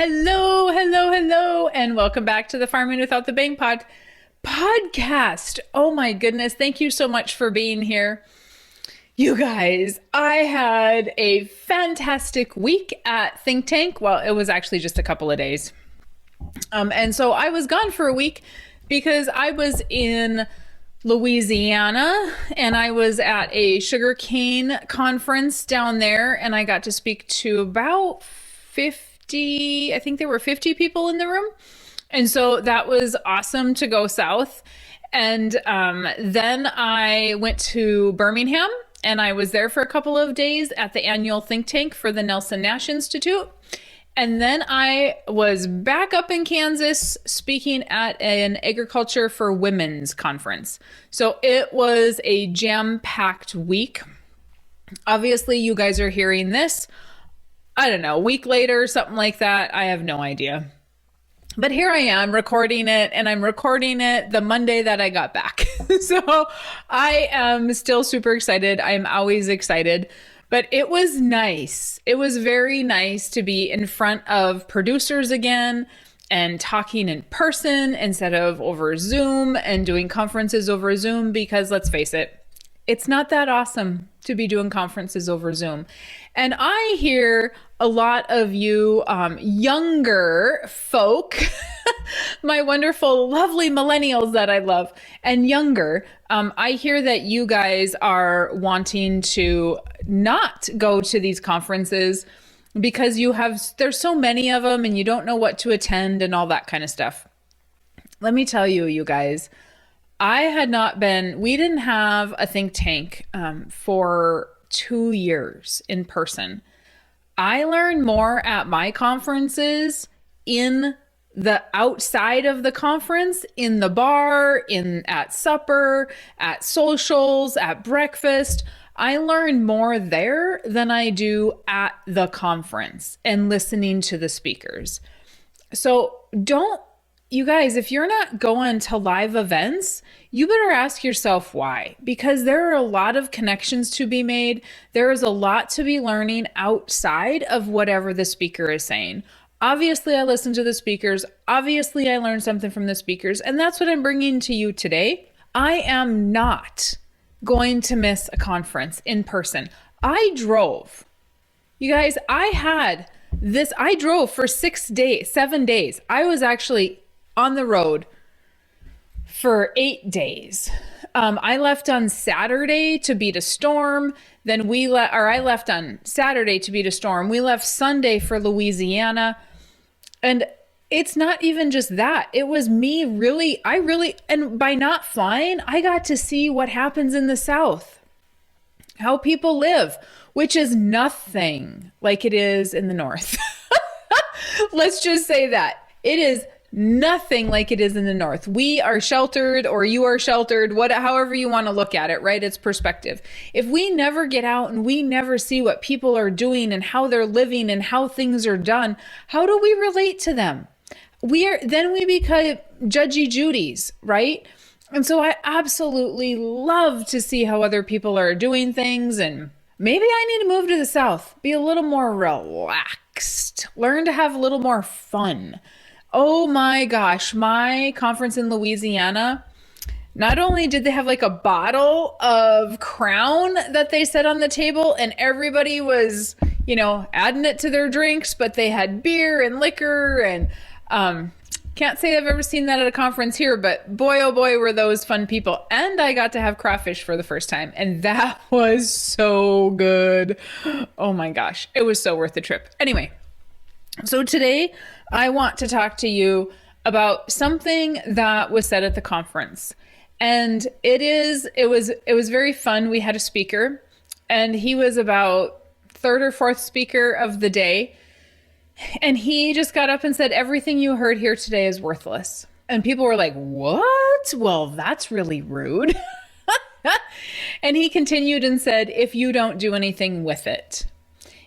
Hello, hello, hello, and welcome back to the Farming Without the Bank podcast. Oh my goodness, thank you so much for being here. You guys, I had a fantastic week at Think Tank. Well, it was actually just a couple of days. And so I was gone for a week because I was in Louisiana and I was at a sugarcane conference down there, and I got to speak to about 50, I think there were 50 people in the room. And so that was awesome to go south. And then I went to Birmingham and I was there for a couple of days at the annual think tank for the Nelson Nash Institute. And then I was back up in Kansas speaking at an agriculture for women's conference. So it was a jam-packed week. Obviously, you guys are hearing this, I don't know, a week later, something like that. I have no idea. But here I am recording it, and I'm recording it the Monday that I got back. So I am still super excited. I'm always excited. But it was nice. It was very nice to be in front of producers again and talking in person instead of over Zoom and doing conferences over Zoom, because let's face it, it's not that awesome to be doing conferences over Zoom. And I hear a lot of you younger folk, my wonderful, lovely millennials that I love, and younger, I hear that you guys are wanting to not go to these conferences because there's so many of them and you don't know what to attend and all that kind of stuff. Let me tell you, you guys, we didn't have a think tank for 2 years in person. I learned more at my conferences in the outside of the conference, in the bar, at supper, at socials, at breakfast. I learn more there than I do at the conference and listening to the speakers. So you guys, if you're not going to live events, you better ask yourself why, because there are a lot of connections to be made. There is a lot to be learning outside of whatever the speaker is saying. Obviously, I listen to the speakers. Obviously, I learned something from the speakers, and that's what I'm bringing to you today. I am not going to miss a conference in person. I drove. You guys, I drove for 7 days. I was actually on the road for 8 days. I left on Saturday to beat a storm. Then I left on Saturday to beat a storm. We left Sunday for Louisiana. And it's not even just that. It was me and by not flying, I got to see what happens in the South, how people live, which is nothing like it is in the North. Let's just say that. It is nothing like it is in the North. We are sheltered, or you are sheltered, however you want to look at it, right? It's perspective. If we never get out and we never see what people are doing and how they're living and how things are done, how do we relate to them? Then we become judgy Judies, right? And so I absolutely love to see how other people are doing things, and maybe I need to move to the South, be a little more relaxed, learn to have a little more fun. Oh my gosh, my conference in Louisiana, not only did they have like a bottle of Crown that they set on the table and everybody was, adding it to their drinks, but they had beer and liquor, and can't say I've ever seen that at a conference here, but boy, oh boy, were those fun people. And I got to have crawfish for the first time, and that was so good. Oh my gosh, it was so worth the trip. Anyway, so today I want to talk to you about something that was said at the conference. And it was very fun. We had a speaker, and he was about third or fourth speaker of the day. And he just got up and said, everything you heard here today is worthless. And people were like, what? Well, that's really rude. And he continued and said, if you don't do anything with it.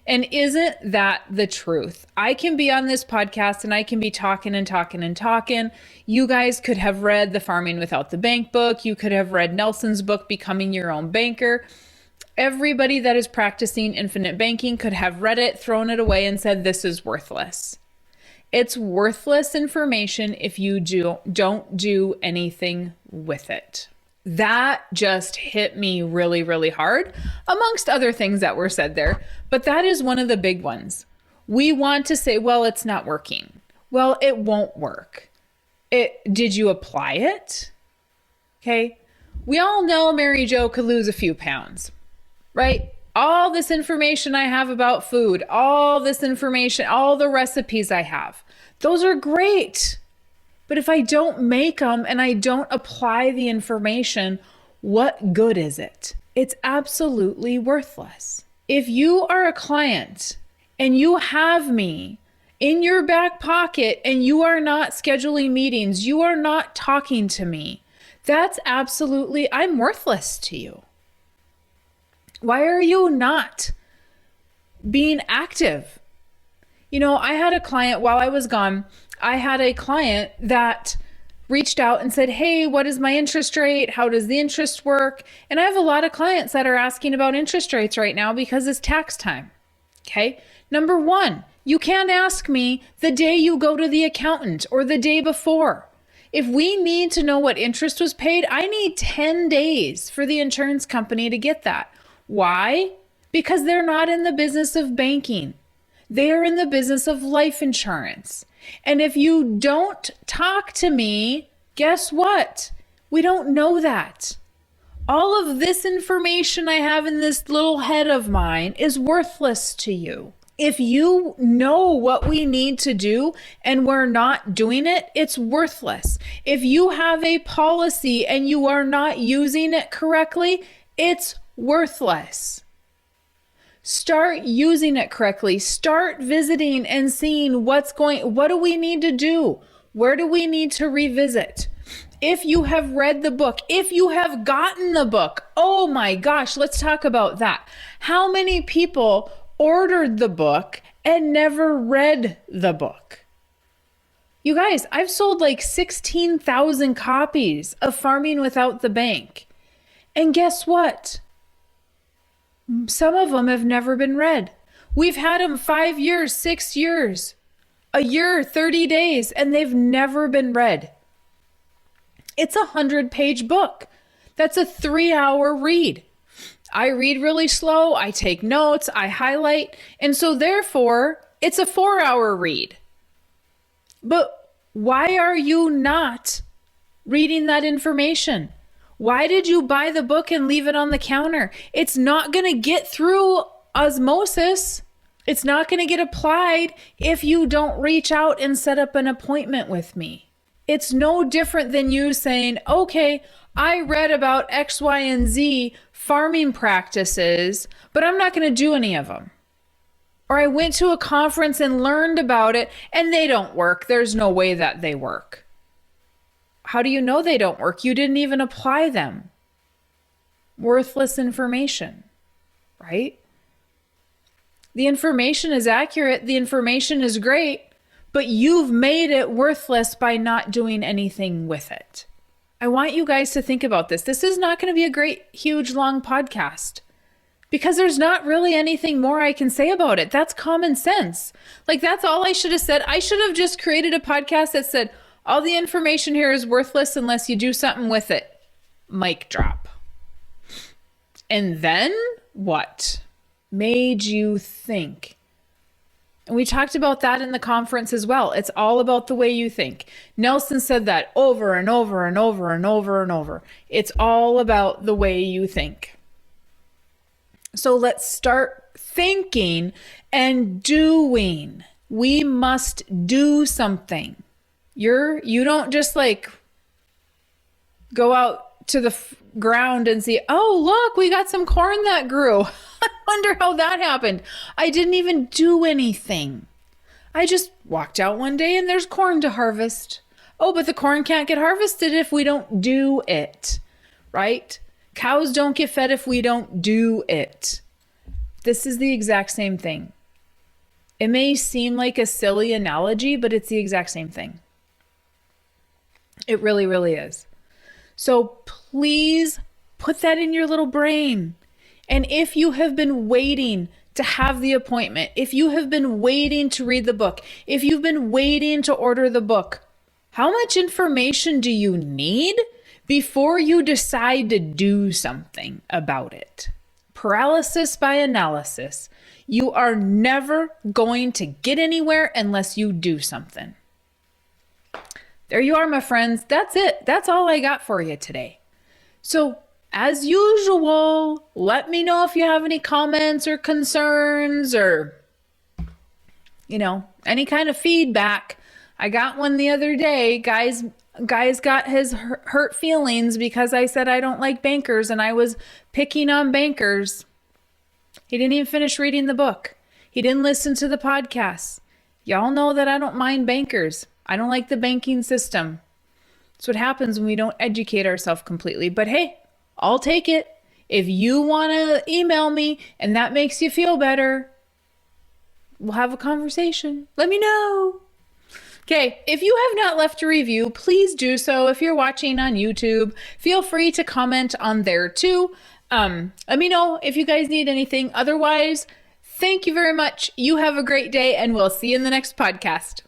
And isn't that the truth? I can be on this podcast and I can be talking and talking and talking. You guys could have read the Farming Without the Bank book. You could have read Nelson's book, Becoming Your Own Banker. Everybody that is practicing infinite banking could have read it, thrown it away, and said, this is worthless. It's worthless information if you don't do anything with it. That just hit me really, really hard, amongst other things that were said there. But that is one of the big ones. We want to say, well, it's not working. Well, it won't work. Did you apply it? Okay. We all know Mary Jo could lose a few pounds, right? All this information I have about food, all this information, all the recipes I have, those are great. But if I don't make them and I don't apply the information, what good is it? It's absolutely worthless. If you are a client and you have me in your back pocket and you are not scheduling meetings, you are not talking to me, that's absolutely, I'm worthless to you. Why are you not being active? You know, I had a client while I was gone. I had a client that reached out and said, hey, what is my interest rate? How does the interest work? And I have a lot of clients that are asking about interest rates right now because it's tax time. Okay. Number one, you can't ask me the day you go to the accountant or the day before. If we need to know what interest was paid, I need 10 days for the insurance company to get that. Why? Because they're not in the business of banking. They are in the business of life insurance. And if you don't talk to me, guess what? We don't know that. All of this information I have in this little head of mine is worthless to you. If you know what we need to do and we're not doing it, it's worthless. If you have a policy and you are not using it correctly, it's worthless. Start using it correctly. Start visiting and seeing what do we need to do? Where do we need to revisit? If you have read the book, if you have gotten the book, oh my gosh, let's talk about that. How many people ordered the book and never read the book? You guys, I've sold like 16,000 copies of Farming Without the Bank. And guess what? Some of them have never been read. We've had them 5 years, 6 years, a year, 30 days, and they've never been read. It's a 100-page book. That's a 3-hour read. I read really slow. I take notes. I highlight. And so therefore, it's a 4-hour read. But why are you not reading that information? Why did you buy the book and leave it on the counter? It's not going to get through osmosis. It's not going to get applied if you don't reach out and set up an appointment with me. It's no different than you saying, okay, I read about X, Y, and Z farming practices, but I'm not going to do any of them. Or I went to a conference and learned about it and they don't work. There's no way that they work. How do you know they don't work? You didn't even apply them. Worthless information, right? The information is accurate. The information is great, but you've made it worthless by not doing anything with it. I want you guys to think about this. This is not going to be a great, huge, long podcast because there's not really anything more I can say about it. That's common sense. Like that's all I should have said. I should have just created a podcast that said, all the information here is worthless unless you do something with it. Mic drop. And then what made you think? And we talked about that in the conference as well. It's all about the way you think. Nelson said that over and over and over and over and over. It's all about the way you think. So let's start thinking and doing. We must do something. You don't just like go out to the ground and see, oh, look, we got some corn that grew. I wonder how that happened. I didn't even do anything. I just walked out one day and there's corn to harvest. Oh, but the corn can't get harvested if we don't do it, right? Cows don't get fed if we don't do it. This is the exact same thing. It may seem like a silly analogy, but it's the exact same thing. It really, really is. So please put that in your little brain. And if you have been waiting to have the appointment, if you have been waiting to read the book, if you've been waiting to order the book, how much information do you need before you decide to do something about it? Paralysis by analysis. You are never going to get anywhere unless you do something. There you are, my friends. That's it. That's all I got for you today. So, as usual, let me know if you have any comments or concerns or, any kind of feedback. I got one the other day. Guys got his hurt feelings because I said I don't like bankers and I was picking on bankers. He didn't even finish reading the book. He didn't listen to the podcast. Y'all know that I don't mind bankers. I don't like the banking system. That's what happens when we don't educate ourselves completely. But hey, I'll take it. If you want to email me and that makes you feel better, we'll have a conversation. Let me know. Okay, if you have not left a review, please do so. If you're watching on YouTube, feel free to comment on there too. Let me know if you guys need anything. Otherwise, thank you very much. You have a great day and we'll see you in the next podcast.